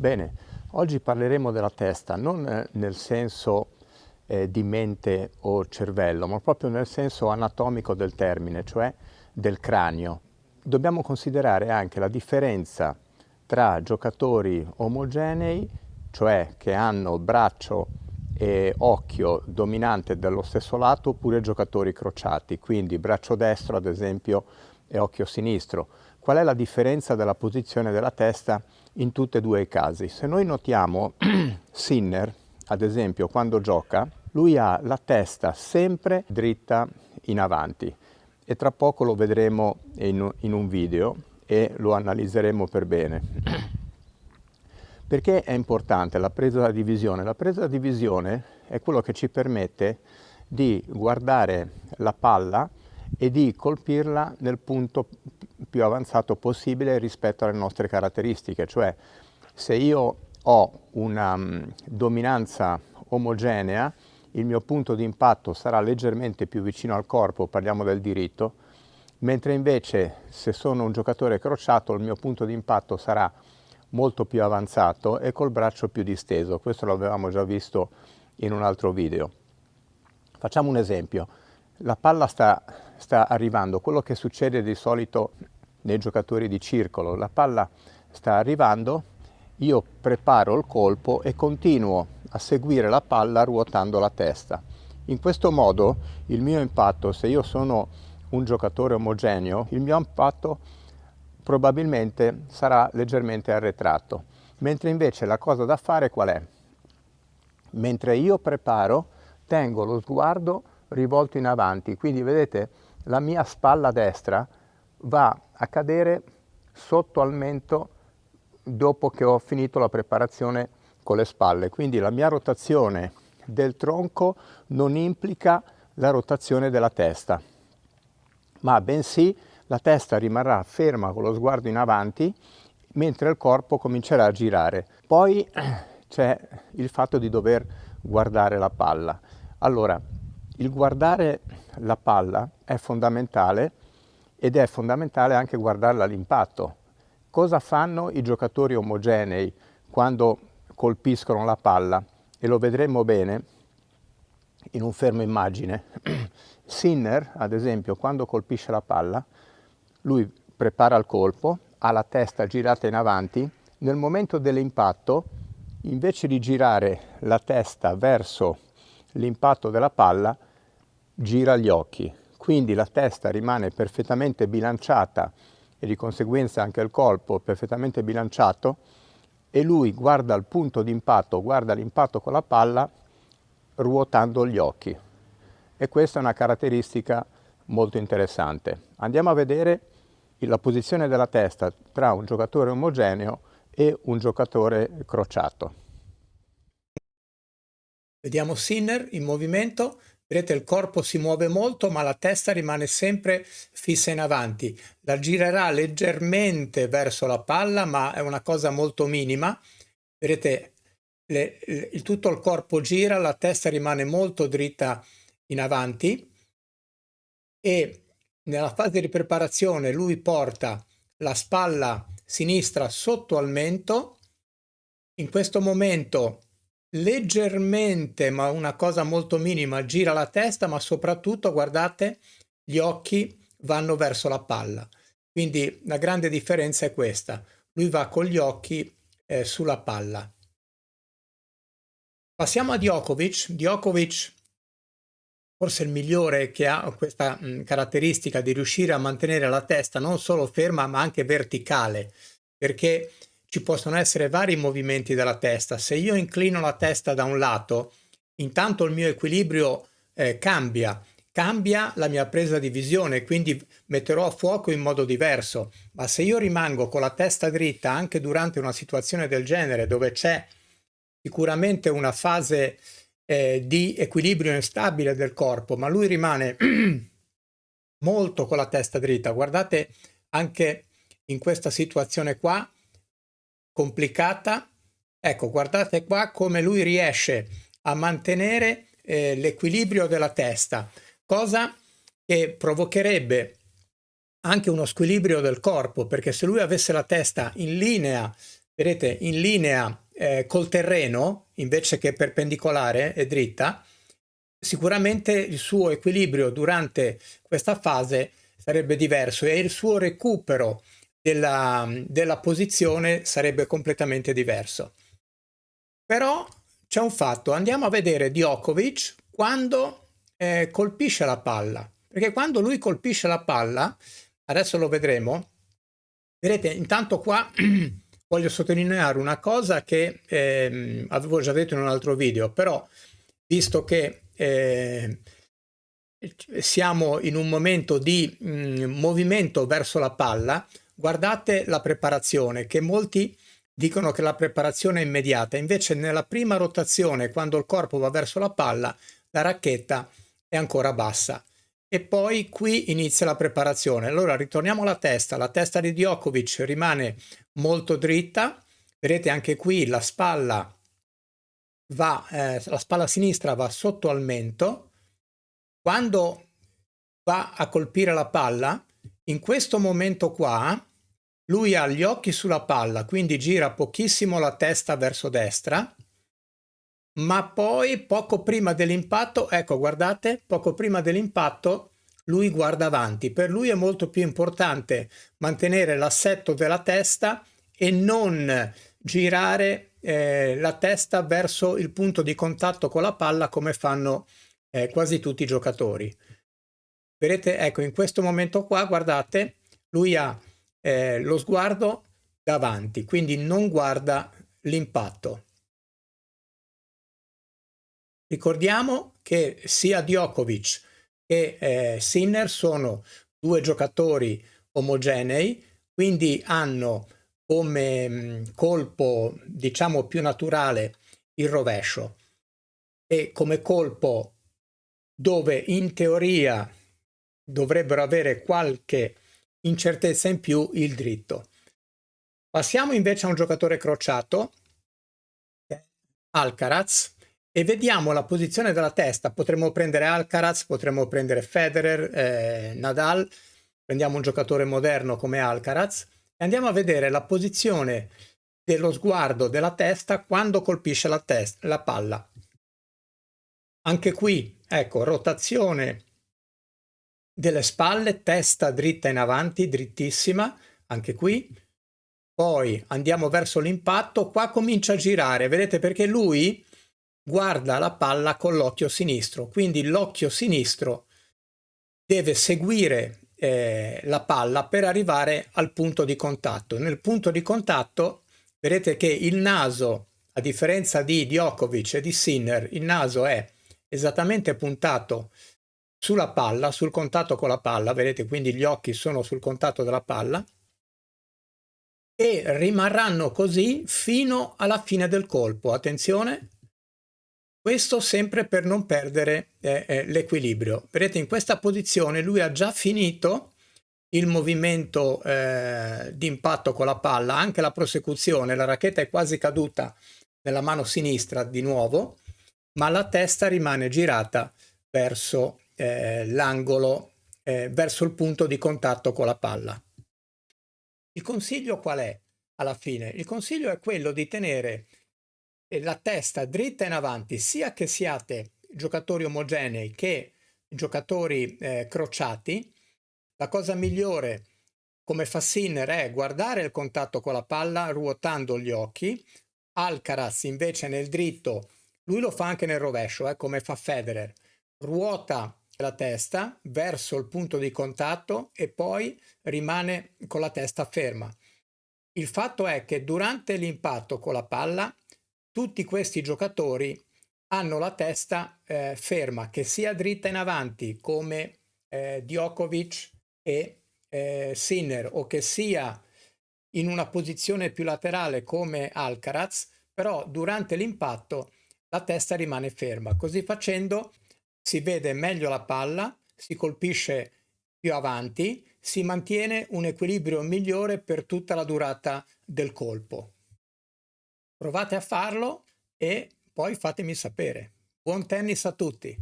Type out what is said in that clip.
Bene, oggi parleremo della testa, non nel senso di mente o cervello, ma proprio nel senso anatomico del termine, cioè del cranio. Dobbiamo considerare anche la differenza tra giocatori omogenei, cioè che hanno braccio e occhio dominante dello stesso lato, oppure giocatori crociati, quindi braccio destro ad esempio e occhio sinistro. Qual è la differenza della posizione della testa in tutti e due i casi? Se noi notiamo Sinner, ad esempio, quando gioca, lui ha la testa sempre dritta in avanti e tra poco lo vedremo in un video e lo analizzeremo per bene. Perché è importante la presa da divisione? La presa da divisione è quello che ci permette di guardare la palla e di colpirla nel punto più avanzato possibile rispetto alle nostre caratteristiche, cioè se io ho una dominanza omogenea, il mio punto di impatto sarà leggermente più vicino al corpo, parliamo del diritto, mentre invece se sono un giocatore crociato il mio punto di impatto sarà molto più avanzato e col braccio più disteso. Questo l'avevamo già visto in un altro video. Facciamo un esempio. La palla sta arrivando, quello che succede di solito nei giocatori di circolo, la palla sta arrivando, io preparo il colpo e continuo a seguire la palla ruotando la testa. In questo modo il mio impatto, se io sono un giocatore omogeneo, il mio impatto probabilmente sarà leggermente arretrato, mentre invece la cosa da fare qual è? Mentre io preparo, tengo lo sguardo rivolto in avanti, quindi vedete la mia spalla destra va a cadere sotto al mento dopo che ho finito la preparazione con le spalle, quindi la mia rotazione del tronco non implica la rotazione della testa, ma bensì la testa rimarrà ferma con lo sguardo in avanti mentre il corpo comincerà a girare. Poi c'è il fatto di dover guardare la palla. Allora, il guardare la palla è fondamentale ed è fondamentale anche guardarla all'impatto. Cosa fanno i giocatori omogenei quando colpiscono la palla? E lo vedremo bene in un fermo immagine. Sinner, ad esempio, quando colpisce la palla, lui prepara il colpo, ha la testa girata in avanti, nel momento dell'impatto, invece di girare la testa verso l'impatto della palla, gira gli occhi. Quindi la testa rimane perfettamente bilanciata e di conseguenza anche il colpo perfettamente bilanciato e lui guarda il punto di impatto, guarda l'impatto con la palla ruotando gli occhi. E questa è una caratteristica molto interessante. Andiamo a vedere la posizione della testa tra un giocatore omogeneo e un giocatore crociato. Vediamo Sinner in movimento, vedete il corpo si muove molto ma la testa rimane sempre fissa in avanti, la girerà leggermente verso la palla ma è una cosa molto minima, vedete tutto il corpo gira, la testa rimane molto dritta in avanti e nella fase di preparazione lui porta la spalla sinistra sotto al mento, in questo momento leggermente, ma una cosa molto minima, gira la testa, ma soprattutto, guardate, gli occhi vanno verso la palla. Quindi la grande differenza è questa. Lui va con gli occhi sulla palla. Passiamo a Djokovic. Djokovic forse il migliore che ha questa caratteristica di riuscire a mantenere la testa non solo ferma ma anche verticale, perché ci possono essere vari movimenti della testa. Se io inclino la testa da un lato, intanto il mio equilibrio cambia la mia presa di visione, quindi metterò a fuoco in modo diverso. Ma se io rimango con la testa dritta anche durante una situazione del genere, dove c'è sicuramente una fase di equilibrio instabile del corpo, ma lui rimane molto con la testa dritta. Guardate anche in questa situazione qua, complicata, ecco, guardate qua come lui riesce a mantenere l'equilibrio della testa, cosa che provocherebbe anche uno squilibrio del corpo, perché se lui avesse la testa in linea vedete, in linea col terreno, invece che perpendicolare e dritta, sicuramente il suo equilibrio durante questa fase sarebbe diverso e il suo recupero della posizione sarebbe completamente diverso. Però c'è un fatto, andiamo a vedere Djokovic quando colpisce la palla, perché quando lui colpisce la palla, adesso lo vedremo, vedete, intanto qua voglio sottolineare una cosa che avevo già detto in un altro video, però visto che siamo in un momento di movimento verso la palla, guardate la preparazione, che molti dicono che la preparazione è immediata, invece nella prima rotazione, quando il corpo va verso la palla, la racchetta è ancora bassa. E poi qui inizia la preparazione. Allora ritorniamo alla testa. La testa di Djokovic rimane molto dritta. Vedete anche qui la spalla la spalla sinistra va sotto al mento. Quando va a colpire la palla, in questo momento qua, lui ha gli occhi sulla palla, quindi gira pochissimo la testa verso destra, ma poi poco prima dell'impatto, ecco guardate, poco prima dell'impatto lui guarda avanti. Per lui è molto più importante mantenere l'assetto della testa e non girare la testa verso il punto di contatto con la palla come fanno quasi tutti i giocatori. Vedete, ecco, in questo momento qua, guardate, lui ha lo sguardo davanti, quindi non guarda l'impatto. Ricordiamo che sia Djokovic che Sinner sono due giocatori omogenei, quindi hanno come colpo, diciamo, più naturale il rovescio e come colpo dove in teoria dovrebbero avere qualche incertezza in più il dritto. Passiamo invece a un giocatore crociato, Alcaraz, e vediamo la posizione della testa. Potremmo prendere Alcaraz, potremmo prendere Federer, Nadal, prendiamo un giocatore moderno come Alcaraz e andiamo a vedere la posizione dello sguardo della testa quando colpisce la palla. Anche qui, ecco, rotazione delle spalle, testa dritta in avanti, drittissima, anche qui. Poi andiamo verso l'impatto, qua comincia a girare, vedete, perché lui guarda la palla con l'occhio sinistro, quindi l'occhio sinistro deve seguire la palla per arrivare al punto di contatto. Nel punto di contatto vedete che il naso, a differenza di Djokovic e di Sinner, il naso è esattamente puntato sulla palla, sul contatto con la palla, vedete, quindi gli occhi sono sul contatto della palla e rimarranno così fino alla fine del colpo. Attenzione, questo sempre per non perdere l'equilibrio. Vedete, in questa posizione lui ha già finito il movimento di impatto con la palla, anche la prosecuzione, la racchetta è quasi caduta nella mano sinistra di nuovo, ma la testa rimane girata verso l'angolo, verso il punto di contatto con la palla. Il consiglio qual è alla fine? Il consiglio è quello di tenere la testa dritta in avanti, sia che siate giocatori omogenei che giocatori crociati. La cosa migliore, come fa Sinner, è guardare il contatto con la palla ruotando gli occhi. Alcaraz invece nel dritto, lui lo fa anche nel rovescio, come fa Federer, ruota la testa verso il punto di contatto e poi rimane con la testa ferma. Il fatto è che durante l'impatto con la palla tutti questi giocatori hanno la testa ferma, che sia dritta in avanti come Djokovic e Sinner, o che sia in una posizione più laterale come Alcaraz, però durante l'impatto la testa rimane ferma. Così facendo si vede meglio la palla, si colpisce più avanti, si mantiene un equilibrio migliore per tutta la durata del colpo. Provate a farlo e poi fatemi sapere. Buon tennis a tutti!